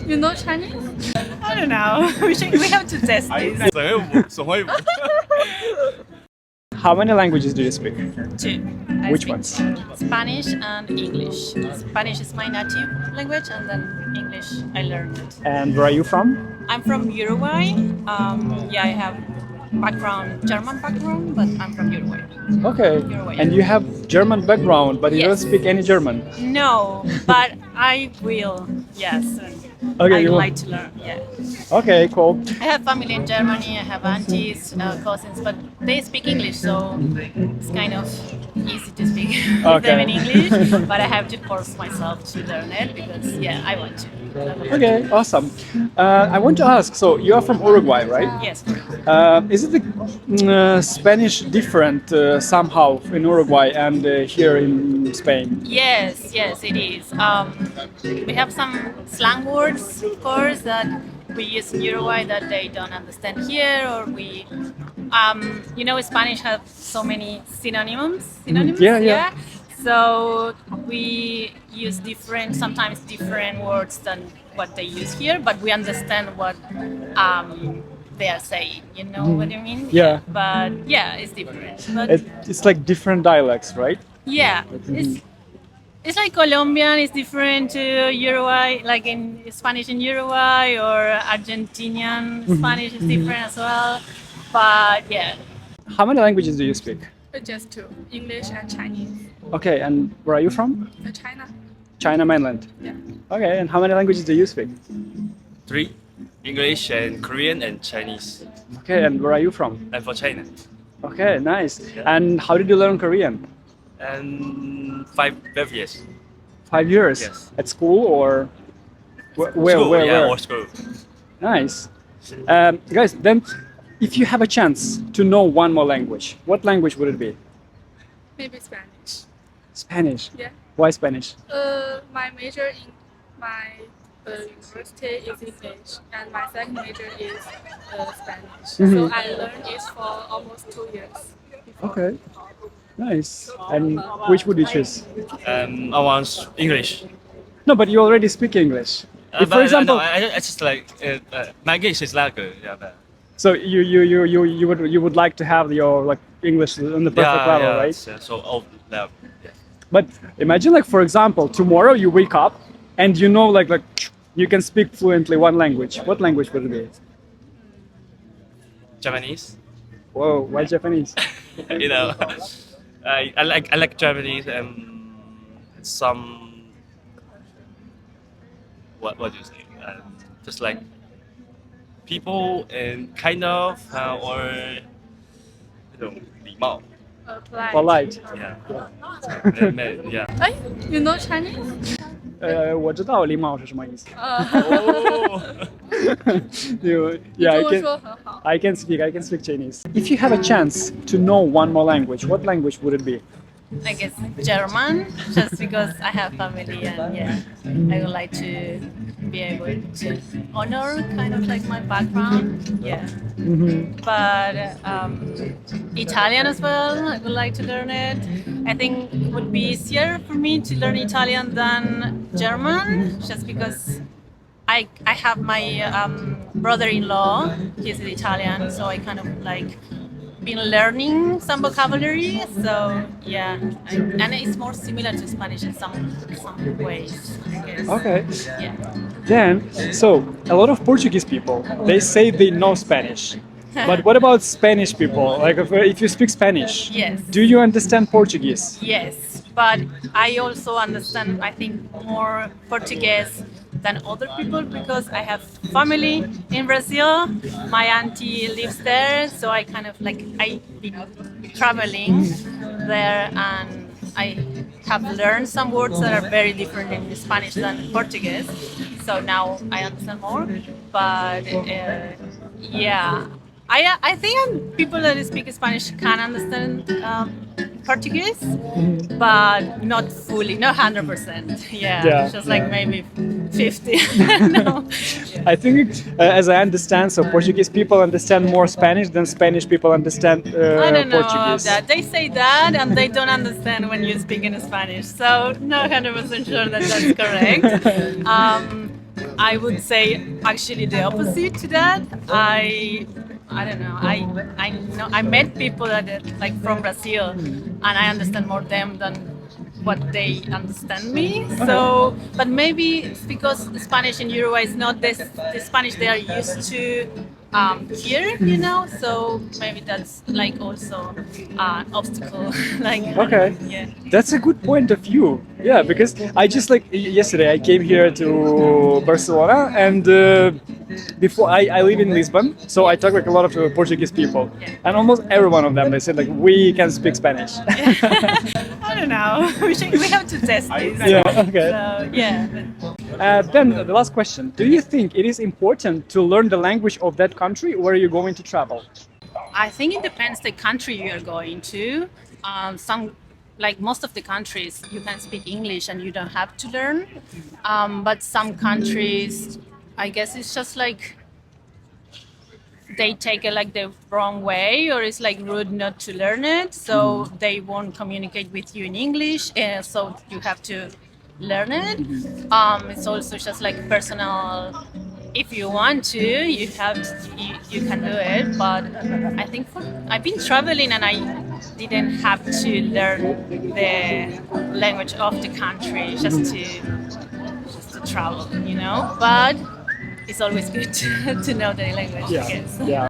You know Chinese? I don't know. We have to test this. How many languages do you speak? Two. Which speak ones? Spanish and English. Spanish is my native language, and then English I learned it. And where are you from? I'm from Uruguay. I have German background, but I'm from Uruguay. Okay. Uruguay. And you have German background, but you don't Yes. speak any German. No, but I will. Yes. Okay, I'd you will. like to learn. Yeah. Okay, cool. I have family in Germany. I have aunties, cousins, but they speak English, so it's kind of easy to speak with them in English. But I have to force myself to learn it because, I want to. Okay, awesome. I want to ask, so you are from Uruguay, right? Yes. Is it the Spanish different somehow in Uruguay and here in Spain? Yes, it is. We have some slang words, of course, that we use in Uruguay that they don't understand here, or we, Spanish have so many synonyms. Yeah. So we use sometimes different words than what they use here, but we understand what they are saying. You know what I mean? Yeah. But it's different. But It's like different dialects, right? yeah, it's like Colombian is different to Uruguay, like in Spanish in Uruguay, or Argentinian Spanish is different as well. But How many languages do you speak? Just two, English and Chinese. Okay, and where are you from? China? China mainland. Yeah. Okay, and how many languages do you speak? 3. English and Korean and Chinese. Okay, and where are you from? I'm from China. Okay, nice. And how did you learn Korean? And 5 years. 5 years? Yes. At school or where? School, Where? or school. Nice. Guys, then if you have a chance to know one more language, what language would it be? Maybe Spanish. Spanish. Yeah. Why Spanish? My major in my university is English, and my second major is Spanish. So I learned it for almost 2 years. Before. Okay. Nice. And which would you choose? I want English. No, but you already speak English. If, for example, I just like my English is not good. Yeah, but so you would like to have your like English on the perfect level, right? So old level. Yeah. But imagine, like, for example, tomorrow you wake up and you know, like you can speak fluently one language. What language would it be? Japanese. Whoa, why Japanese? You know, I like Japanese and some what do you say? Just like people and kind of or 礼貌. Polite. Yeah. Yeah. You know Chinese? 我知道礼貌是什么意思。 Oh. Yeah, 跟我说很好。 I can speak Chinese. If you have a chance to know one more language, what language would it be? I guess German, just because I have family, and I would like to be able to honor kind of like my background. But Italian as well, I would like to learn it. I think it would be easier for me to learn Italian than German, just because I have my brother-in-law, he's Italian, so I kind of like been learning some vocabulary, so and it's more similar to Spanish in some ways, I guess. Okay. Yeah. Then, so a lot of Portuguese people, they say they know Spanish. But what about Spanish people? Like if you speak Spanish, Yes. do you understand Portuguese? Yes, but I also understand, I think, more Portuguese than other people because I have family in Brazil. My auntie lives there, so I kind of like I've been traveling there, and I have learned some words that are very different in Spanish than Portuguese. So now I understand more. But I think people that speak Spanish can understand Portuguese, but not fully, not 100%. Yeah, Just like maybe 50. No. I think, as I understand, so Portuguese people understand more Spanish than Spanish people understand I don't know Portuguese. that. They say that, and they don't understand when you speak in Spanish. So not 100% sure that that's correct. I would say actually the opposite to that. I don't know. I know I met people that are, like from Brazil, and I understand more them than what they understand me. So, but maybe it's because Spanish in Uruguay is not the Spanish they are used to here, you know. So maybe that's like also an obstacle. Like Okay. yeah. That's a good point of view. Yeah, because I just like yesterday I came here to Barcelona and before I live in Lisbon, so I talk like a lot of Portuguese people, and almost every one of them they said like we can speak Spanish. I don't know. We have to test this. Yeah. Okay. So yeah. Then the last question: do you think it is important to learn the language of that country where you're going to travel? I think it depends the country you are going to. Some, like most of the countries, you can speak English and you don't have to learn. But some countries, I guess it's just like they take it like the wrong way, or it's like rude not to learn it, so they won't communicate with you in English, so you have to learn it. It's also just like personal. If you want to, you can do it. But I think I've been traveling and I didn't have to learn the language of the country just to travel, you know. But it's always good to know the language, I guess. Yeah.